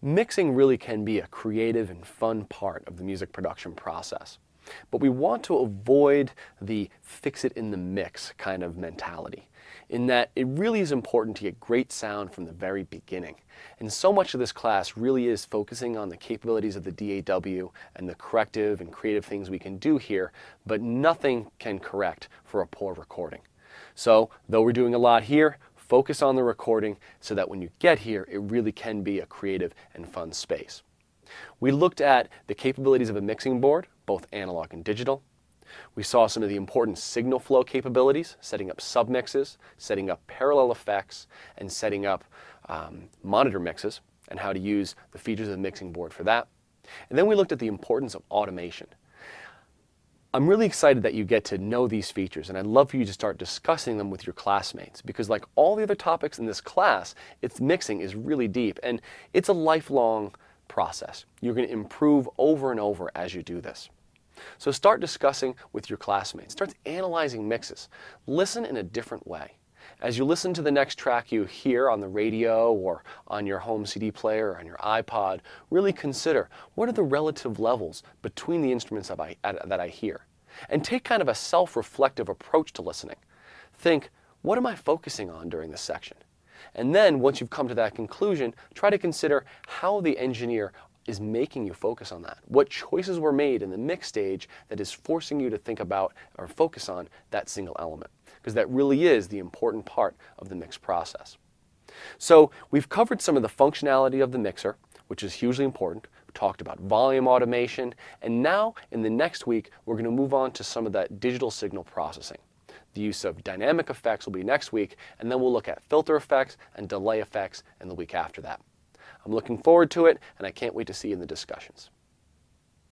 Mixing really can be a creative and fun part of the music production process, but we want to avoid the fix it in the mix kind of mentality, in that it really is important to get great sound from the very beginning. And so much of this class really is focusing on the capabilities of the DAW and the corrective and creative things we can do here, but nothing can correct for a poor recording. So, though we're doing a lot here, focus on the recording so that when you get here, it really can be a creative and fun space. We looked at the capabilities of a mixing board, both analog and digital. We saw some of the important signal flow capabilities, setting up submixes, setting up parallel effects, and setting up monitor mixes, and how to use the features of the mixing board for that. And then we looked at the importance of automation. I'm really excited that you get to know these features, and I'd love for you to start discussing them with your classmates, because like all the other topics in this class, mixing is really deep, and it's a lifelong process. You're going to improve over and over as you do this. So start discussing with your classmates. Start analyzing mixes. Listen in a different way. As you listen to the next track you hear on the radio or on your home CD player or on your iPod, really consider what are the relative levels between the instruments that I hear. And take kind of a self-reflective approach to listening. Think, what am I focusing on during this section? And then, once you've come to that conclusion, try to consider how the engineer is making you focus on that. What choices were made in the mix stage that is forcing you to think about or focus on that single element, because that really is the important part of the mix process. So we've covered some of the functionality of the mixer, which is hugely important. We talked about volume automation, and now in the next week we're going to move on to some of that digital signal processing. The use of dynamic effects will be next week, and then we'll look at filter effects and delay effects in the week after that. I'm looking forward to it, and I can't wait to see you in the discussions.